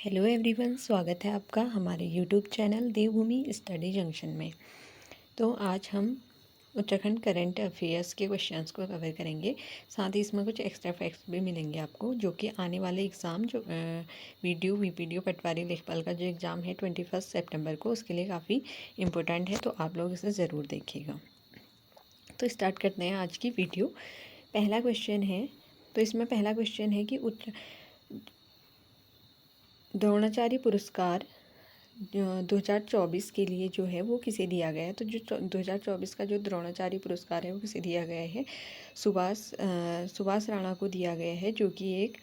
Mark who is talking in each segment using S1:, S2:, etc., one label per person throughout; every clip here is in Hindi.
S1: हेलो एवरीवन, स्वागत है आपका हमारे यूट्यूब चैनल देवभूमि स्टडी जंक्शन में। तो आज हम उत्तराखंड करंट अफेयर्स के क्वेश्चंस को कवर करेंगे। साथ ही इसमें कुछ एक्स्ट्रा फैक्ट्स भी मिलेंगे आपको, जो कि आने वाले एग्ज़ाम जो वीपीडीओ पटवारी लेखपाल का जो एग्ज़ाम है 21 सितंबर को, उसके लिए काफ़ी इम्पोर्टेंट है। तो आप लोग इसे ज़रूर देखिएगा। तो स्टार्ट करते हैं आज की वीडियो। पहला क्वेश्चन है, तो इसमें पहला क्वेश्चन है कि द्रोणाचार्य पुरस्कार 2024 के लिए जो है वो किसे दिया गया है। तो जो 2024 का जो द्रोणाचार्य पुरस्कार है वो किसे दिया गया है, सुभाष राणा को दिया गया है, जो कि एक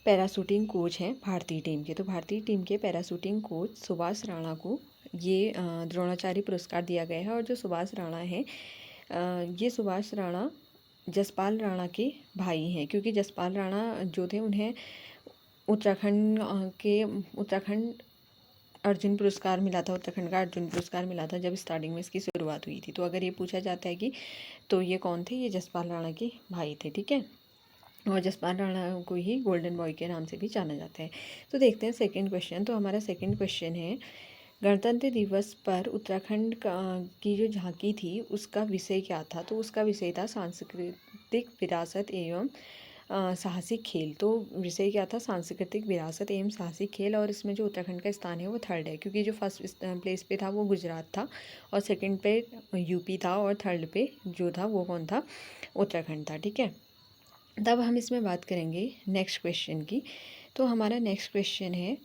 S1: पैराशूटिंग कोच हैं भारतीय टीम के। तो भारतीय टीम के पैराशूटिंग कोच सुभाष राणा को ये द्रोणाचार्य पुरस्कार दिया गया है। और जो सुभाष राणा है, ये सुभाष राणा जसपाल राणा के भाई हैं, क्योंकि जसपाल राणा जो थे उन्हें उत्तराखंड अर्जुन पुरस्कार मिला था। उत्तराखंड का अर्जुन पुरस्कार मिला था जब स्टार्टिंग में इसकी शुरुआत हुई थी। तो अगर ये पूछा जाता है कि तो ये कौन थे, ये जसपाल राणा के भाई थे, ठीक है। और जसपाल राणा को ही गोल्डन बॉय के नाम से भी जाना जाता है। तो देखते हैं सेकंड क्वेश्चन। तो हमारा सेकंड क्वेश्चन है, गणतंत्र दिवस पर उत्तराखंड की जो झांकी थी उसका विषय क्या था। तो उसका विषय था सांस्कृतिक विरासत एवं साहसिक खेल। तो विषय क्या था, सांस्कृतिक विरासत एवं साहसिक खेल। और इसमें जो उत्तराखंड का स्थान है वो थर्ड है, क्योंकि जो फर्स्ट प्लेस पे था वो गुजरात था, और सेकंड पे यूपी था, और थर्ड पे जो था वो कौन था, उत्तराखंड था, ठीक है। तब हम इसमें बात करेंगे नेक्स्ट क्वेश्चन की। तो हमारा नेक्स्ट क्वेश्चन है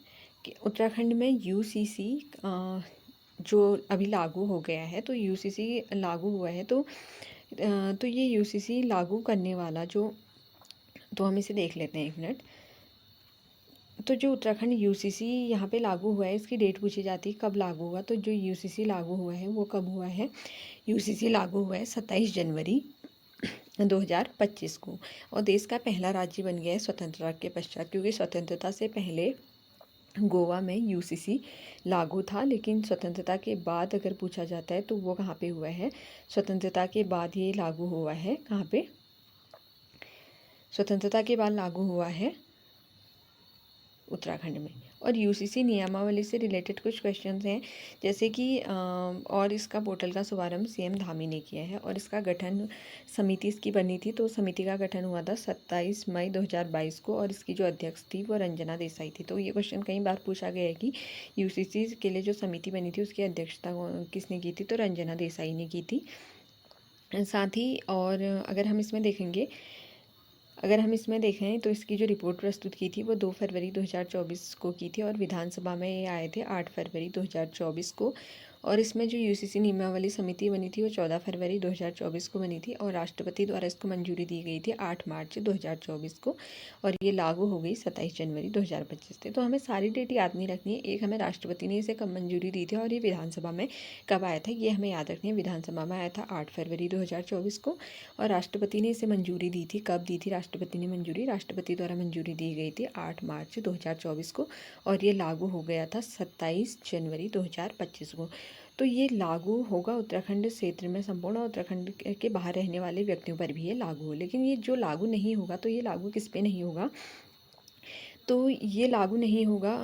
S1: कि उत्तराखंड में यूसीसी जो अभी लागू हो गया है, तो यूसीसी लागू हुआ है, तो ये यूसीसी लागू करने वाला जो, तो हम इसे देख लेते हैं एक मिनट। तो जो उत्तराखंड यूसीसी यहाँ पे लागू हुआ है, इसकी डेट पूछी जाती है कब लागू हुआ। तो जो यूसीसी लागू हुआ है वो कब हुआ है, यूसीसी लागू हुआ है 27 जनवरी 2025 को। और देश का पहला राज्य बन गया है स्वतंत्रता के पश्चात, क्योंकि स्वतंत्रता से पहले गोवा में यूसीसी लागू था, लेकिन स्वतंत्रता के बाद अगर पूछा जाता है तो वो कहाँ पे हुआ है, स्वतंत्रता के बाद ये लागू हुआ है, कहाँ पे, स्वतंत्रता के बाद लागू हुआ है उत्तराखंड में। और यूसीसी नियमावली से रिलेटेड कुछ क्वेश्चंस हैं, जैसे कि और इसका पोर्टल का शुभारंभ सीएम धामी ने किया है, और इसका गठन समिति इसकी बनी थी। तो समिति का गठन हुआ था 27 मई 2022 को, और इसकी जो अध्यक्ष थी वो रंजना देसाई थी। तो ये क्वेश्चन कई बार पूछा गया है कि यूसीसी के लिए जो समिति बनी थी उसकी अध्यक्षता किसने की थी, तो रंजना देसाई ने की थी। साथ ही और अगर हम इसमें देखें तो इसकी जो रिपोर्ट प्रस्तुत की थी वो 2 फरवरी 2024 को की थी, और विधानसभा में ये आए थे 8 फरवरी 2024 को। और इसमें जो यूसीसी नियमावली समिति बनी थी वो 14 फरवरी 2024 को बनी थी, और राष्ट्रपति द्वारा इसको मंजूरी दी गई थी 8 मार्च 2024 को, और ये लागू हो गई 27 जनवरी 2025 से। तो हमें सारी डेट याद नहीं रखनी है, एक हमें राष्ट्रपति ने इसे कब मंजूरी दी थी और ये विधानसभा में कब आया था, ये हमें याद रखनी है। विधानसभा में आया था 8 फरवरी 2024 को, और राष्ट्रपति ने इसे मंजूरी दी थी, कब दी थी राष्ट्रपति ने मंजूरी, राष्ट्रपति द्वारा मंजूरी दी गई थी 8 मार्च 2024 को, और ये लागू हो गया था 27 जनवरी 2025 को। तो ये लागू होगा उत्तराखंड क्षेत्र में संपूर्ण, उत्तराखंड के बाहर रहने वाले व्यक्तियों पर भी ये लागू हो। लेकिन ये जो लागू नहीं होगा, तो ये लागू किस पे नहीं होगा, तो ये लागू नहीं होगा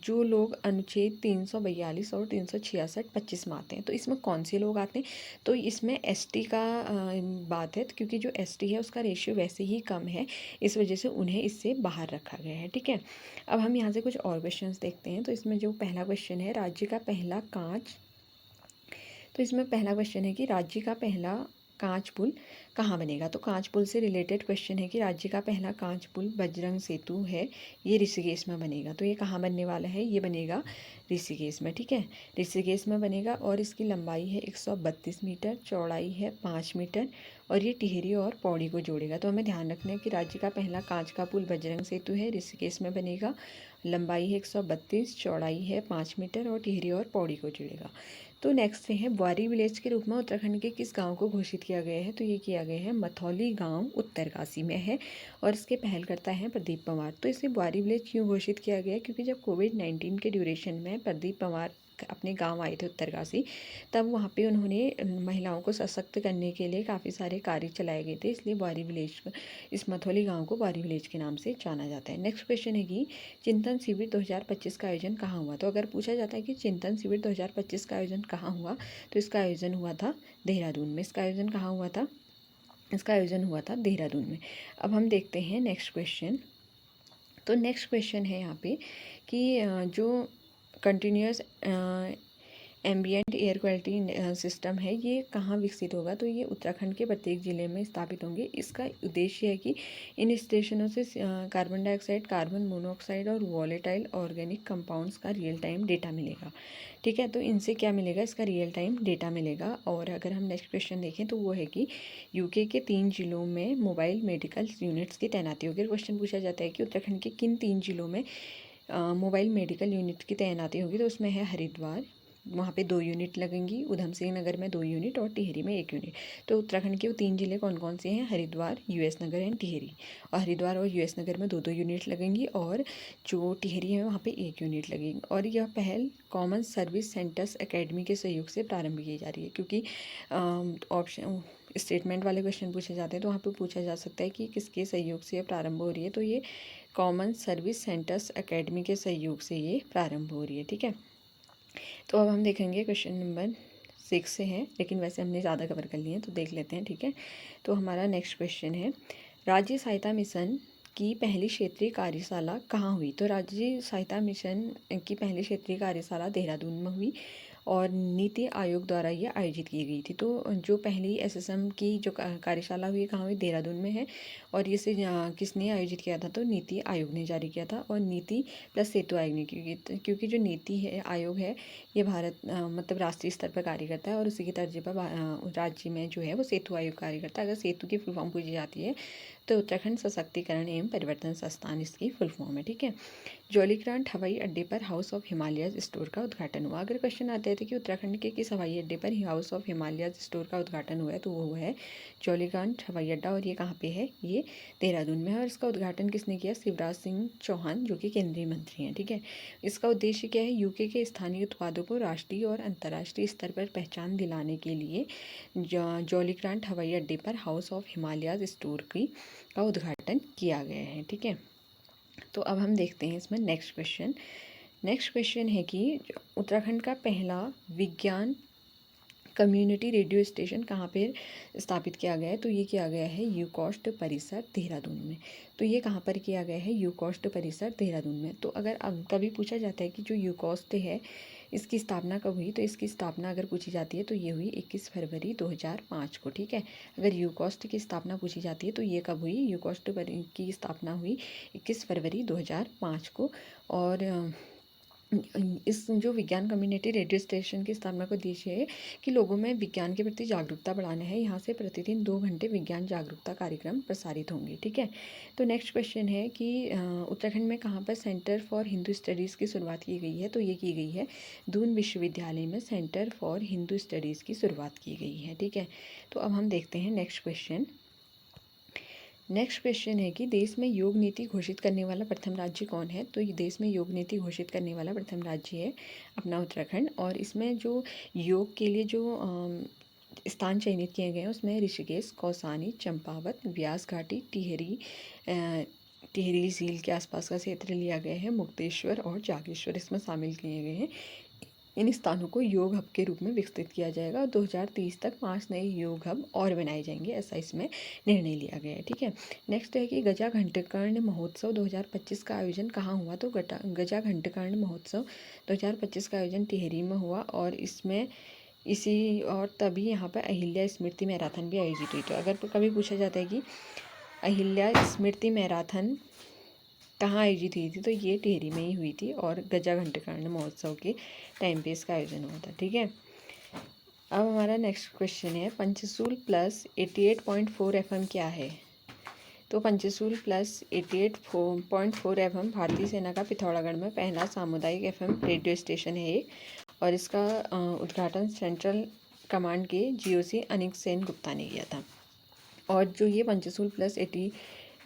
S1: जो लोग अनुच्छेद 342 और 366 25 में आते हैं। तो इसमें कौन से लोग आते हैं, तो इसमें एसटी का बात है, क्योंकि जो एसटी है उसका रेशियो वैसे ही कम है, इस वजह से उन्हें इससे बाहर रखा गया है, ठीक है। अब हम यहाँ से कुछ और क्वेश्चंस देखते हैं। तो इसमें जो पहला क्वेश्चन है, राज्य का पहला कांच, तो इसमें पहला क्वेश्चन है कि राज्य का पहला कांच पुल कहाँ बनेगा। तो कांच पुल से रिलेटेड क्वेश्चन है कि राज्य का पहला कांच पुल बजरंग सेतु है, ये ऋषिकेश में बनेगा। तो ये कहाँ बनने वाला है, ये बनेगा ऋषिकेश में, ठीक है, ऋषिकेश में बनेगा। और इसकी लंबाई है 132 मीटर, चौड़ाई है 5 मीटर, और ये टिहरी और पौड़ी को जोड़ेगा। तो हमें ध्यान रखना है कि राज्य का पहला कांच का पुल बजरंग सेतु है, ऋषिकेश में बनेगा, लंबाई है 132, चौड़ाई है 5 मीटर, और टिहरी और पौड़ी को जोड़ेगा। तो नेक्स्ट है, ब्वारी विलेज के रूप में उत्तराखंड के किस गांव को घोषित किया गया है। तो ये किया गया है मथौली गांव, उत्तरकाशी में है, और इसके पहलकर्ता हैं प्रदीप पंवार। तो इसे ब्वारी विलेज क्यों घोषित किया गया है, क्योंकि जब कोविड-19 के ड्यूरेशन में प्रदीप पंवार अपने गांव आए थे उत्तरकाशी, तब वहाँ पे उन्होंने महिलाओं को सशक्त करने के लिए काफ़ी सारे कार्य चलाए गए थे, इसलिए बौरी विलेज, इस मथौली गांव को बौरी विलेज के नाम से जाना जाता है। नेक्स्ट क्वेश्चन है कि चिंतन शिविर 2025 का आयोजन कहाँ हुआ। तो अगर पूछा जाता है कि चिंतन शिविर 2025 का आयोजन कहाँ हुआ, तो इसका आयोजन हुआ था देहरादून में। इसका आयोजन कहाँ हुआ था? इसका आयोजन हुआ था देहरादून में। अब हम देखते हैं नेक्स्ट क्वेश्चन। तो नेक्स्ट क्वेश्चन है यहाँ पे कि जो continuous ambient air quality system है, ये कहाँ विकसित होगा। तो ये उत्तराखंड के प्रत्येक ज़िले में स्थापित होंगे। इसका उद्देश्य है कि इन स्टेशनों से कार्बन डाइऑक्साइड, कार्बन मोनोऑक्साइड और वॉलेटाइल ऑर्गेनिक कंपाउंड्स का रियल टाइम डेटा मिलेगा। ठीक है, तो इनसे क्या मिलेगा? इसका रियल टाइम डेटा मिलेगा। और अगर हम नेक्स्ट क्वेश्चन देखें तो वो है कि यूके के 3 जिलों में मोबाइल मेडिकल यूनिट्स की तैनाती होगी। क्वेश्चन पूछा जाता है कि उत्तराखंड के किन 3 जिलों में मोबाइल मेडिकल यूनिट की तैनाती होगी। तो उसमें है हरिद्वार, वहाँ पे 2 यूनिट लगेंगी, उधम सिंह नगर में 2 यूनिट और टिहरी में 1 यूनिट। तो उत्तराखंड के वो 3 जिले कौन कौन से हैं? Haridwar, US Nagar and Tehri. और हरिद्वार और यूएस नगर में 2-2 यूनिट लगेंगी, और जो टिहरी है वहाँ पे 1 यूनिट लगेगी। और यह पहल कॉमन सर्विस सेंटर्स एकेडमी के सहयोग से प्रारंभ की जा रही है, क्योंकि ऑप्शन स्टेटमेंट वाले क्वेश्चन पूछे जाते हैं तो वहाँ पे पूछा जा सकता है कि किसके सहयोग से ये प्रारंभ हो रही है। तो ये कॉमन सर्विस सेंटर्स एकेडमी के सहयोग से ये प्रारंभ हो रही है। ठीक है, तो अब हम देखेंगे क्वेश्चन नंबर 6 से है, लेकिन वैसे हमने ज़्यादा कवर कर लिए हैं तो देख लेते हैं। ठीक है, तो हमारा नेक्स्ट क्वेश्चन है, राज्य सहायता मिशन की पहली क्षेत्रीय कार्यशाला कहाँ हुई। तो राज्य सहायता मिशन की पहली क्षेत्रीय कार्यशाला देहरादून में हुई, और नीति आयोग द्वारा ये आयोजित की गई थी। तो जो पहली एसएसएम की जो कार्यशाला हुई कहाँ हुई? देहरादून में है। और इसे किसने आयोजित किया था? तो नीति आयोग ने जारी किया था, और नीति प्लस सेतु आयोग ने, क्योंकि जो नीति है आयोग है ये भारत मतलब राष्ट्रीय स्तर पर कार्य करता है, और उसी के दर्जे पर राज्य में जो है वो सेतु आयोग कार्य करता है। अगर सेतु की फुल फॉर्म पूछी जाती है तो उत्तराखंड सशक्तिकरण एवं परिवर्तन संस्थान इसकी फुल फॉर्म है। ठीक है, जौलीग्रांट हवाई अड्डे पर हाउस ऑफ हिमालयज स्टोर का उद्घाटन हुआ। अगर क्वेश्चन आते हैं कि उत्तराखंड के किस हवाई अड्डे पर हाउस ऑफ हिमालयज स्टोर का उद्घाटन हुआ है, तो वो है जौलीग्रांट हवाई अड्डा, और ये कहाँ पे है? ये देहरादून में है। और इसका उद्घाटन किसने किया? शिवराज सिंह चौहान, जो कि केंद्रीय मंत्री हैं। ठीक है, इसका उद्देश्य क्या है? यूके के स्थानीय उत्पादों को राष्ट्रीय और अंतर्राष्ट्रीय स्तर पर पहचान दिलाने के लिए जौलीग्रांट हवाई अड्डे पर हाउस ऑफ हिमालयज स्टोर का उद्घाटन किया गया है। ठीक है, तो अब हम देखते हैं इसमें नेक्स्ट क्वेश्चन। नेक्स्ट क्वेश्चन है कि उत्तराखंड का पहला विज्ञान कम्युनिटी रेडियो स्टेशन कहाँ पे स्थापित किया गया है। तो ये किया गया है यूकॉस्ट परिसर देहरादून में। तो ये कहाँ पर किया गया है? यूकॉस्ट परिसर देहरादून में। तो अगर अब कभी पूछा जाता है कि जो यूकॉस्ट है इसकी स्थापना कब हुई, तो इसकी स्थापना अगर पूछी जाती है तो ये हुई 21 फरवरी 2005 को। ठीक है, अगर यूकॉस्ट की स्थापना पूछी जाती है तो ये कब हुई? यूकॉस्ट की स्थापना हुई 21 फरवरी 2005 को। और इस जो विज्ञान कम्युनिटी रेडियो स्टेशन की स्थापना का उद्देश्य है कि लोगों में विज्ञान के प्रति जागरूकता बढ़ाना है। यहाँ से प्रतिदिन 2 घंटे विज्ञान जागरूकता कार्यक्रम प्रसारित होंगे। ठीक है, तो नेक्स्ट क्वेश्चन है कि उत्तराखंड में कहाँ पर सेंटर फॉर हिंदू स्टडीज़ की शुरुआत की गई है। तो ये की गई है दून विश्वविद्यालय में सेंटर फॉर हिंदू स्टडीज़ की शुरुआत की गई है। ठीक है, तो अब हम देखते हैं नेक्स्ट क्वेश्चन। नेक्स्ट क्वेश्चन है कि देश में योग नीति घोषित करने वाला प्रथम राज्य कौन है। तो ये देश में योग नीति घोषित करने वाला प्रथम राज्य है अपना उत्तराखंड। और इसमें जो योग के लिए जो स्थान चयनित किए गए हैं उसमें ऋषिकेश, कौसानी, चंपावत, व्यास घाटी, टिहरी झील के आसपास का क्षेत्र लिया गया है, मुक्तेश्वर और जागेश्वर इसमें शामिल किए गए हैं। इन स्थानों को योग हब के रूप में विकसित किया जाएगा, और 2030 तक 5 नए योग हब और बनाए जाएंगे, ऐसा इसमें निर्णय लिया गया है। ठीक है, नेक्स्ट है कि गजा घंटकर्ण महोत्सव 2025 का आयोजन कहाँ हुआ। तो गजा घंटकर्ण महोत्सव 2025 का आयोजन टिहरी में हुआ, और इसमें तभी यहाँ पर अहिल्या स्मृति मैराथन भी आयोजित हुई। तो अगर कभी पूछा जाता है कि अहिल्या स्मृति मैराथन कहाँ आयोजित हुई थी, तो ये टिहरी में ही हुई थी, और गजा घंटकर्ण महोत्सव के टाइम पे इसका आयोजन हुआ था। ठीक है, अब हमारा नेक्स्ट क्वेश्चन है पंचसूल प्लस 88.4 FM क्या है। तो पंचसूल प्लस 88.4 FM भारतीय सेना का पिथौरागढ़ में पहला सामुदायिक FM रेडियो स्टेशन है एक, और इसका उद्घाटन सेंट्रल कमांड के GOC अनिक सेन गुप्ता ने किया था। और जो ये पंचसूल प्लस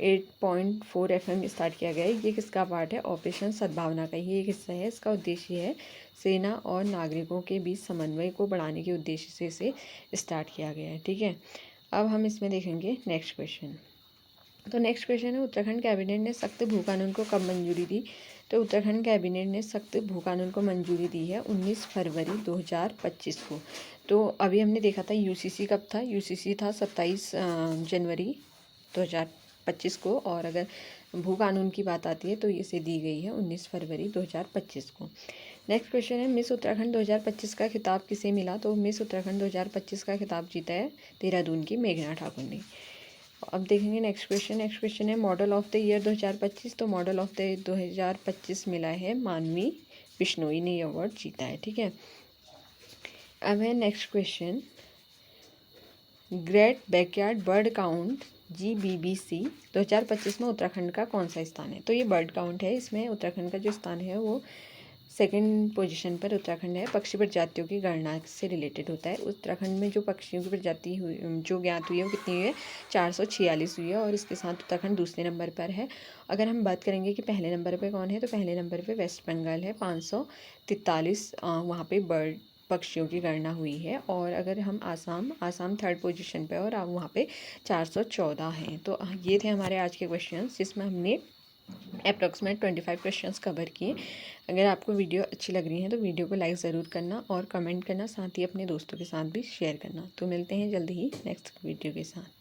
S1: 8.4 FM स्टार्ट किया गया है। ये किसका पार्ट है? ऑपरेशन सद्भावना का ये एक हिस्सा है। इसका उद्देश्य है सेना और नागरिकों के बीच समन्वय को बढ़ाने के उद्देश्य से इसे स्टार्ट किया गया है। ठीक है, अब हम इसमें देखेंगे नेक्स्ट क्वेश्चन। तो नेक्स्ट क्वेश्चन है, उत्तराखंड कैबिनेट ने सख्त भू कानून को कब मंजूरी दी? तो उत्तराखंड कैबिनेट ने सख्त भू कानून को मंजूरी दी है 19 फरवरी 2025 को। तो अभी हमने देखा था यूसीसी कब था? यूसीसी था 27 जनवरी 2025 को, और अगर भू कानून की बात आती है तो इसे दी गई है 19 फरवरी 2025 को। नेक्स्ट क्वेश्चन है, मिस उत्तराखंड 2025 का खिताब किसे मिला? तो मिस उत्तराखंड 2025 का खिताब जीता है देहरादून की मेघना ठाकुर ने। अब देखेंगे नेक्स्ट क्वेश्चन। नेक्स्ट क्वेश्चन है, मॉडल ऑफ द ईयर 2025। तो मॉडल ऑफ द 2025 मिला है मानवी बिश्नोई ने अवार्ड जीता है। ठीक है, अब है next question, great backyard bird count GBBC 2025 में उत्तराखंड का कौन सा स्थान है? तो ये बर्ड काउंट है, इसमें उत्तराखंड का जो स्थान है वो सेकंड पोजीशन पर उत्तराखंड है। पक्षी प्रजातियों की गणना से रिलेटेड होता है। उत्तराखंड में जो पक्षियों की प्रजाति हुई जो ज्ञात हुई है वो कितनी हुई है? 446 हुई है, और इसके साथ उत्तराखंड दूसरे नंबर पर है। अगर हम बात करेंगे कि पहले नंबर पे कौन है, तो पहले नंबर पे वेस्ट बंगाल है, 543 वहाँ पे बर्ड पक्षियों की गणना हुई है। और अगर हम आसाम थर्ड पोजीशन पे, और वहाँ पे 414 हैं। तो ये थे हमारे आज के क्वेश्चंस, जिसमें हमने अप्रॉक्सीमेट 25 क्वेश्चंस कवर किए। अगर आपको वीडियो अच्छी लग रही है तो वीडियो को लाइक ज़रूर करना और कमेंट करना, साथ ही अपने दोस्तों के साथ भी शेयर करना। तो मिलते हैं जल्दी ही नेक्स्ट वीडियो के साथ।